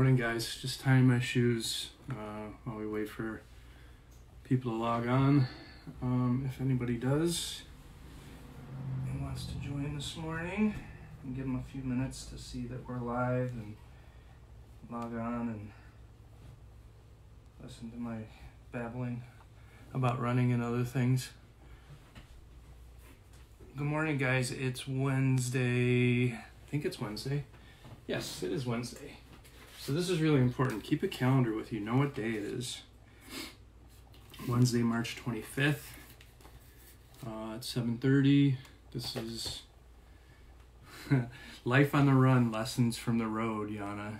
Morning, guys. Just tying my shoes while we wait for people to log on. If anybody does and wants to join this morning, and give them a few minutes to see that we're live and log on and listen to my babbling about running and other things. Good morning, guys. It's Wednesday. I think it's Wednesday. Yes, it is Wednesday. So this is really important. Keep a calendar with you. Know what day it is. Wednesday, March 25th. At 7:30. This is Life on the Run, Lessons from the Road, Yana.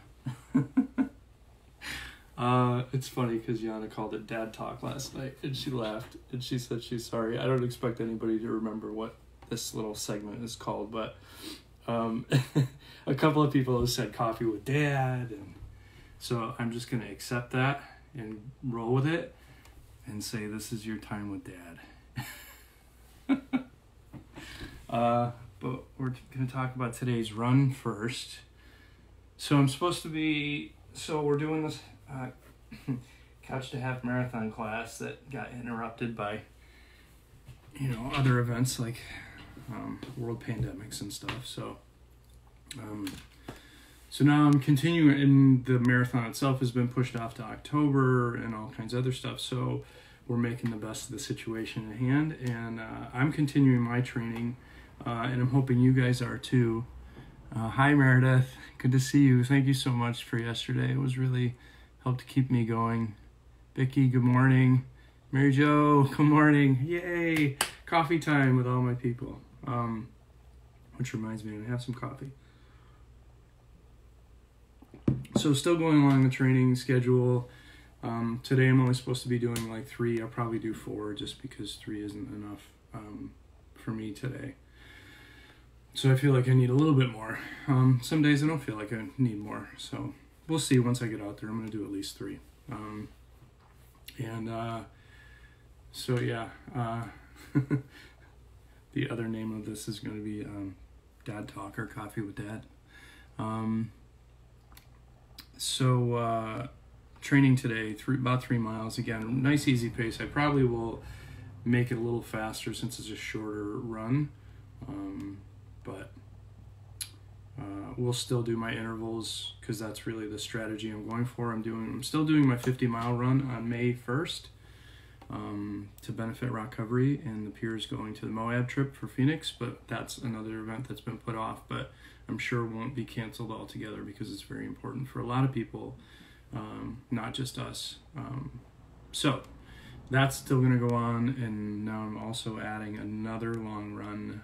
It's funny because Yana called it Dad Talk last night, and she laughed, and she said she's sorry. I don't expect anybody to remember what this little segment is called, but a couple of people have said coffee with Dad, and so I'm just going to accept that and roll with it and say this is your time with Dad. But we're going to talk about today's run first. So we're doing this couch to half marathon class that got interrupted by other events like world pandemics and stuff. So now I'm continuing, and the marathon itself has been pushed off to October and all kinds of other stuff. So we're making the best of the situation at hand, and I'm continuing my training, and I'm hoping you guys are too. Hi, Meredith. Good to see you. Thank you so much for yesterday. It was really helped to keep me going. Vicky, good morning. Mary Jo, good morning. Yay. Coffee time with all my people. Which reminds me, I'm going to have some coffee. So still going along the training schedule. Today I'm only supposed to be doing like 3. I'll probably do 4 just because 3 isn't enough for me today. So I feel like I need a little bit more. Some days I don't feel like I need more. So we'll see once I get out there. I'm going to do at least 3. So yeah. The other name of this is going to be Dad Talk or Coffee with Dad. Training today, about 3 miles. Again, nice easy pace. I probably will make it a little faster since it's a shorter run. But we'll still do my intervals because that's really the strategy I'm going for. I'm still doing my 50-mile run on May 1st to benefit ROCovery, and the Piers going to the Moab trip for Phoenix, but that's another event that's been put off, but I'm sure won't be canceled altogether because it's very important for a lot of people, not just us. So that's still going to go on, and now I'm also adding another long run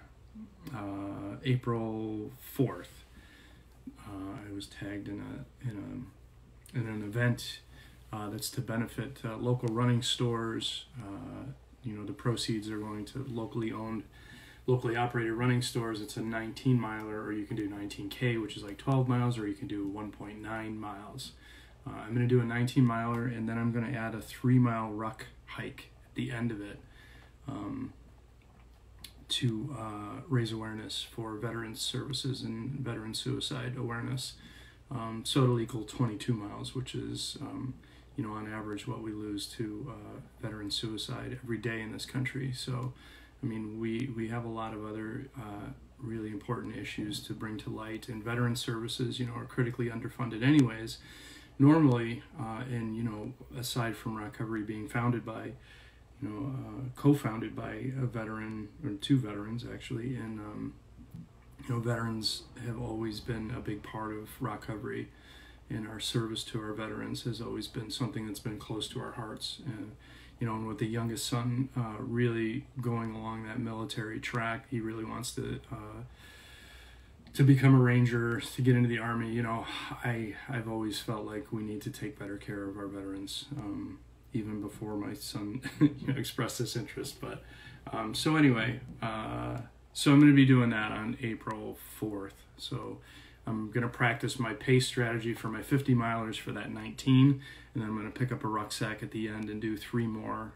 April 4th. I was tagged in an event that's to benefit local running stores. The proceeds are going to locally operated running stores. It's a 19-miler, or you can do 19K, which is like 12 miles, or you can do 1.9 miles. I'm going to do a 19-miler, and then I'm going to add a 3-mile ruck hike at the end of it to raise awareness for veterans services and veteran suicide awareness. So it'll equal 22 miles, which is on average what we lose to veteran suicide every day in this country. So I mean, we have a lot of other really important issues to bring to light, and veteran services are critically underfunded anyways normally, and aside from ROCovery being founded by co-founded by a veteran, or 2 veterans actually, and veterans have always been a big part of ROCovery, and our service to our veterans has always been something that's been close to our hearts. And with the youngest son really going along that military track, he really wants to become a ranger, to get into the Army. I've always felt like we need to take better care of our veterans, even before my son expressed this interest. But so anyway, so I'm going to be doing that on April 4th. So I'm going to practice my pace strategy for my 50 milers for that 19, and then I'm going to pick up a rucksack at the end and do 3 more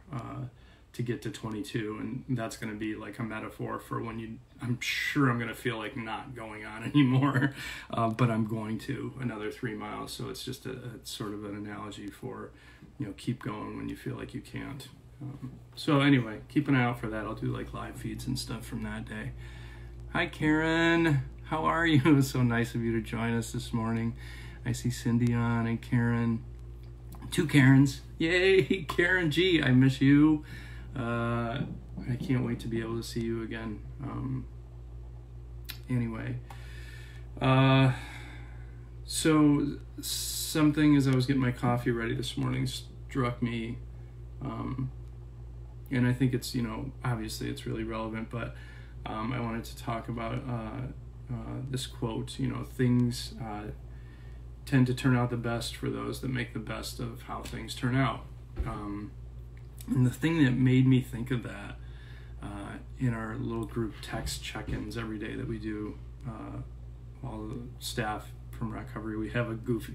to get to 22, and that's going to be like a metaphor for when I'm sure I'm going to feel like not going on anymore, but I'm going to another 3 miles. So it's just a sort of an analogy for, keep going when you feel like you can't. So anyway, keep an eye out for that. I'll do like live feeds and stuff from that day. Hi Karen, how are you? So nice of you to join us this morning. I see Cindy on and Karen. 2 Karens. Yay, Karen G, I miss you. I can't wait to be able to see you again. Anyway, so something as I was getting my coffee ready this morning struck me, and I think it's, obviously it's really relevant, but I wanted to talk about this quote, things tend to turn out the best for those that make the best of how things turn out. And the thing that made me think of that in our little group text check-ins every day that we do, all the staff from ROCovery, we have a goof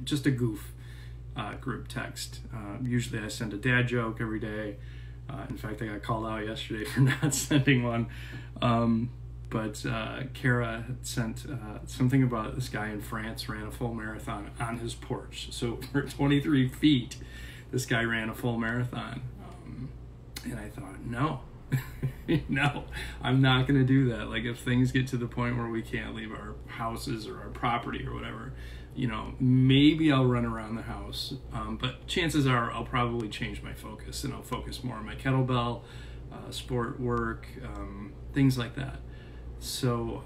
group text. Usually I send a dad joke every day. In fact, I got called out yesterday for not sending one. But Kara had sent something about this guy in France ran a full marathon on his porch. So for 23 feet, this guy ran a full marathon. And I thought, no, no, I'm not going to do that. Like, if things get to the point where we can't leave our houses or our property or whatever, maybe I'll run around the house. But chances are I'll probably change my focus, and I'll focus more on my kettlebell, sport work, things like that. So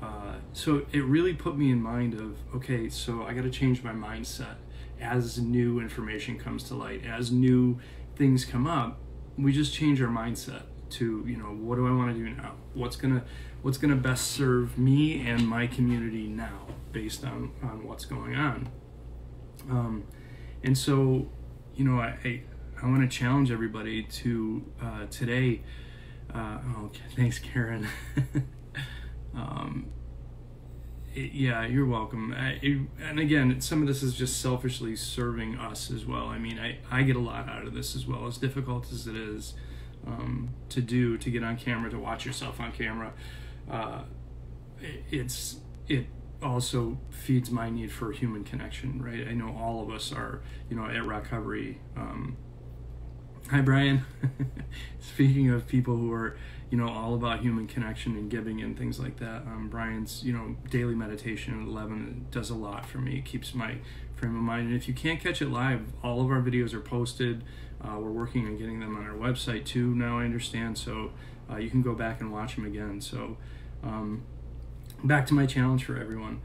it really put me in mind of, okay, so I got to change my mindset as new information comes to light, as new things come up. We just change our mindset to, what do I want to do now? What's gonna best serve me and my community now, based on what's going on. And so, I want to challenge everybody to today. Okay, thanks, Karen. Yeah, you're welcome. And again, some of this is just selfishly serving us as well. I mean, I get a lot out of this as well, as difficult as it is to get on camera, to watch yourself on camera. It also feeds my need for human connection, right? I know all of us are, at ROCovery. Hi, Brian. Speaking of people who are, all about human connection and giving and things like that, Brian's, daily meditation at 11 does a lot for me. It keeps my frame of mind. And if you can't catch it live, all of our videos are posted. We're working on getting them on our website too, now I understand. So you can go back and watch them again. So back to my challenge for everyone.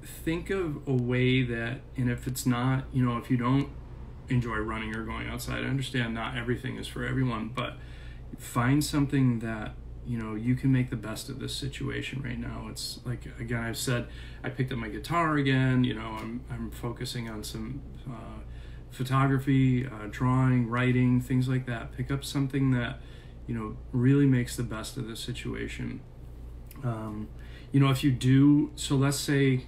Think of a way that, and if it's not, if you don't enjoy running or going outside, I understand not everything is for everyone, but find something that you can make the best of this situation right now. It's like, again, I've said I picked up my guitar again. I'm focusing on some photography, drawing, writing, things like that. Pick up something that really makes the best of this situation. If you do, so let's say,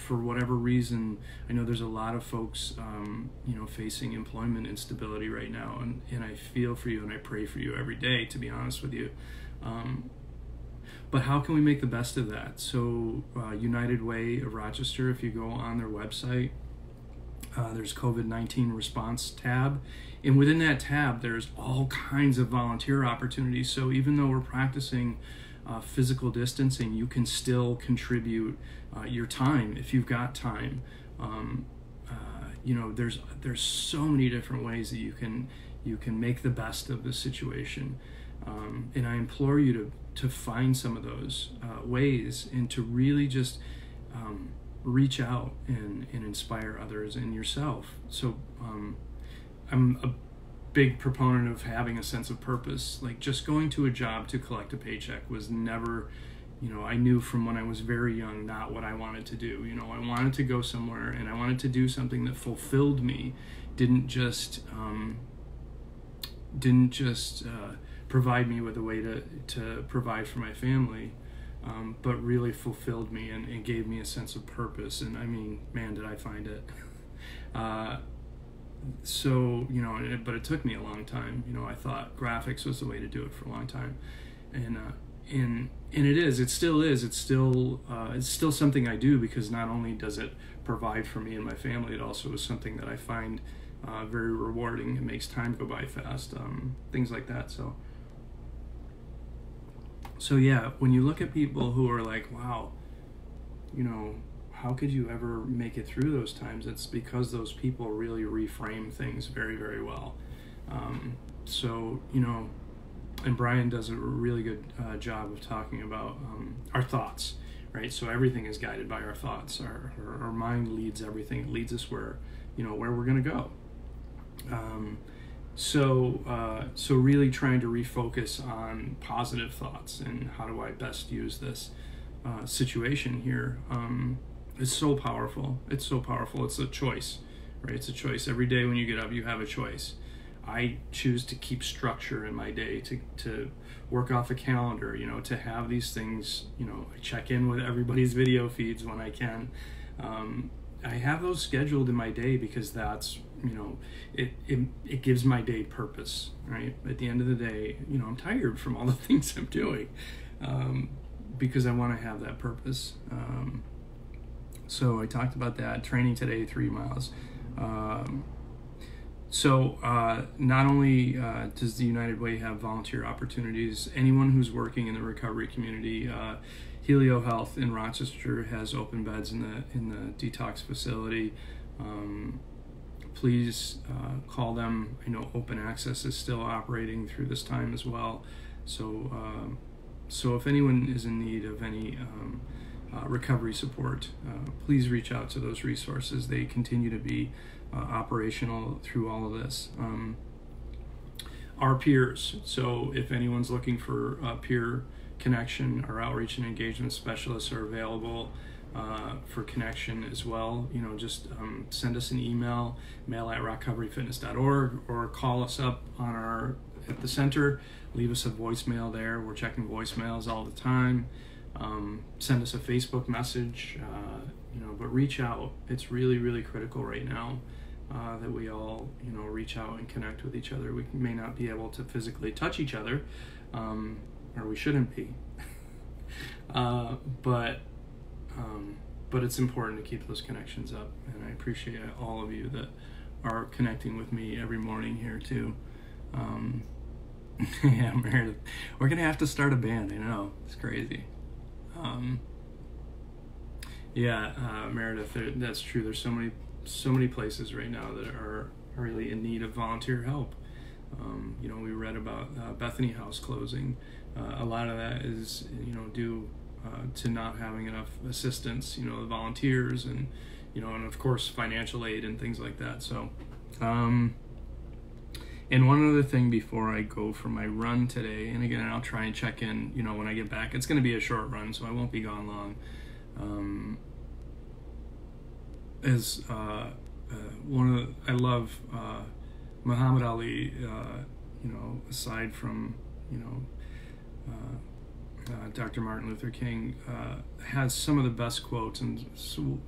for whatever reason, I know there's a lot of folks, facing employment instability right now, and I feel for you and I pray for you every day, to be honest with you. But how can we make the best of that? So United Way of Rochester, if you go on their website, there's COVID-19 response tab, and within that tab, there's all kinds of volunteer opportunities. So even though we're practicing physical distancing, you can still contribute your time if you've got time. There's so many different ways that you can make the best of the situation, and I implore you to find some of those ways, and to really just reach out and inspire others and yourself. So I'm a big proponent of having a sense of purpose. Like, just going to a job to collect a paycheck was never, I knew from when I was very young, not what I wanted to do. I wanted to go somewhere, and I wanted to do something that fulfilled me, didn't just provide me with a way to provide for my family, but really fulfilled me and gave me a sense of purpose. And I mean, man, did I find it. so, you know, but it took me a long time. You know, I thought graphics was the way to do it for a long time, and it still is. It's still something I do, because not only does it provide for me and my family, it also is something that I find very rewarding. It makes time go by fast, things like that. So yeah, when you look at people who are like, wow, you know, how could you ever make it through those times? It's because those people really reframe things very, very well. So, you know, and Brian does a really good job of talking about our thoughts, right? So everything is guided by our thoughts. Our mind leads everything. It leads us where we're going to go. So really trying to refocus on positive thoughts and how do I best use this situation here. It's so powerful. It's so powerful. It's a choice, right? It's a choice. Every day when you get up, you have a choice. I choose to keep structure in my day, to work off a calendar, you know, to have these things, you know, I check in with everybody's video feeds when I can. I have those scheduled in my day because that's, you know, it gives my day purpose, right? At the end of the day, you know, I'm tired from all the things I'm doing, because I want to have that purpose. So I talked about that. Training today, 3 miles. So not only does the United Way have volunteer opportunities, anyone who's working in the recovery community, Helio Health in Rochester has open beds in the detox facility. Please call them. I know Open Access is still operating through this time as well. So if anyone is in need of any recovery support, please reach out to those resources. They continue to be operational through all of this. Our peers, so if anyone's looking for peer connection, our outreach and engagement specialists are available for connection as well. You know, just send us an email, mail@rockcoveryfitness.org, or call us up on at the center, leave us a voicemail there. We're checking voicemails all the time. Send us a Facebook message, you know, but reach out. It's really, really critical right now that we all, you know, reach out and connect with each other. We may not be able to physically touch each other, or we shouldn't be, but it's important to keep those connections up, and I appreciate all of you that are connecting with me every morning here too. Yeah, Meredith, we're gonna have to start a band. I know, it's crazy. Meredith, that's true. There's so many places right now that are really in need of volunteer help. You know, we read about Bethany House closing. A lot of that is, you know, due to not having enough assistance, you know, the volunteers, and, you know, and of course financial aid and things like that. So and one other thing before I go for my run today, and again, I'll try and check in, you know, when I get back. It's going to be a short run, so I won't be gone long. I love Muhammad Ali, you know, aside from, you know, Dr. Martin Luther King, has some of the best quotes, and so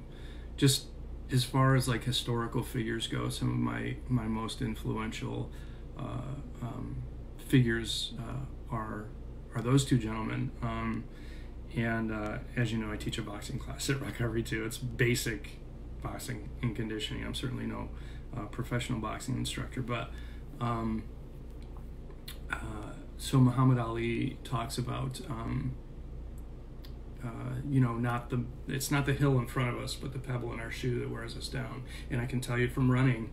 just as far as like historical figures go, some of my most influential figures are those two gentlemen. And as you know, I teach a boxing class at ROCovery too. It's basic boxing and conditioning. I'm certainly no professional boxing instructor, but so Muhammad Ali talks about you know, it's not the hill in front of us, but the pebble in our shoe that wears us down. And I can tell you from running,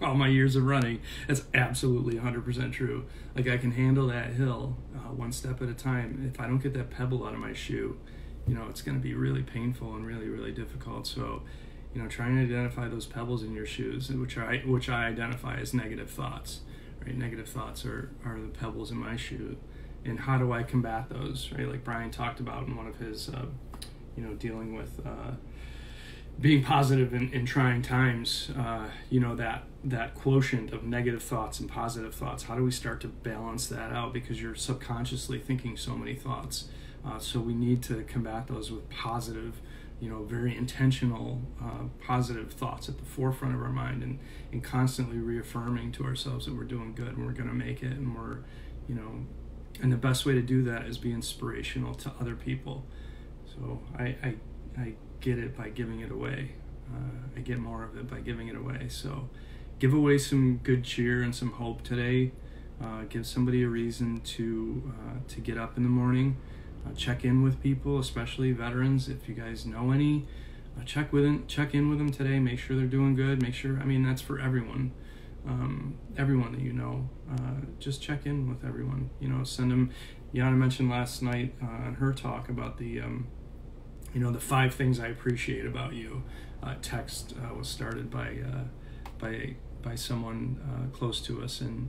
all my years of running, that's absolutely 100% true. Like, I can handle that hill one step at a time. If I don't get that pebble out of my shoe, you know, it's going to be really painful and really, really difficult. So, you know, trying to identify those pebbles in your shoes, which I identify as negative thoughts, right? Negative thoughts are the pebbles in my shoe. And how do I combat those, right? Like Brian talked about in one of his, you know, dealing with being positive in trying times, you know, that quotient of negative thoughts and positive thoughts. How do we start to balance that out? Because you're subconsciously thinking so many thoughts. So we need to combat those with positive very intentional, positive thoughts at the forefront of our mind, and constantly reaffirming to ourselves that we're doing good and we're going to make it, and we're, and the best way to do that is be inspirational to other people. So I get it by giving it away. I get more of it by giving it away. So give away some good cheer and some hope today. Give somebody a reason to get up in the morning. Check in with people, especially veterans. If you guys know any, check in with them today. Make sure they're doing good. Make sure, that's for everyone. Everyone that you know, just check in with everyone. Send them. Yana mentioned last night on her talk about the the 5 things I appreciate about you. Text was started by someone close to us, and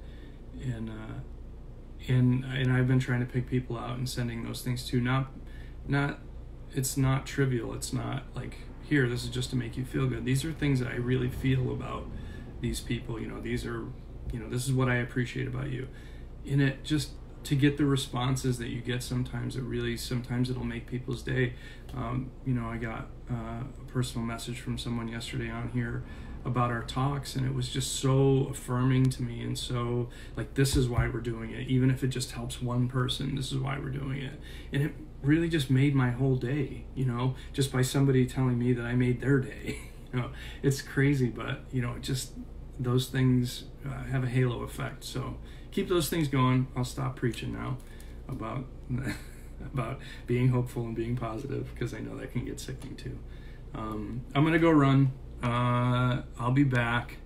I've been trying to pick people out and sending those things to. Not it's not trivial. It's not like, here, this is just to make you feel good. These are things that I really feel about these people. These are, this is what I appreciate about you. And it just, to get the responses that you get sometimes it'll make people's day. I got a personal message from someone yesterday on here about our talks, and it was just so affirming to me, and so like, this is why we're doing it. Even if it just helps one person, this is why we're doing it. And it really just made my whole day, just by somebody telling me that I made their day. It's crazy, but just those things have a halo effect. So keep those things going. I'll stop preaching now about about being hopeful and being positive, because I know that can get sickening too. I'm gonna go run. I'll be back.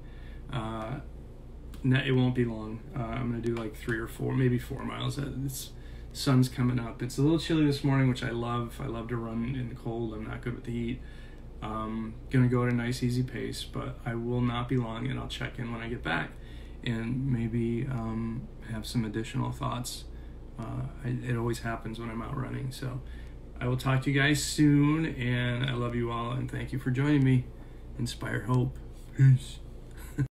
It won't be long. I'm gonna do like 3 or 4, maybe 4 miles. It's sun's coming up. It's a little chilly this morning, which I love. I love to run in the cold. I'm not good with the heat. Gonna go at a nice easy pace, but I will not be long, and I'll check in when I get back, and maybe have some additional thoughts. It always happens when I'm out running. So I will talk to you guys soon, and I love you all, and thank you for joining me. Inspire hope. Peace.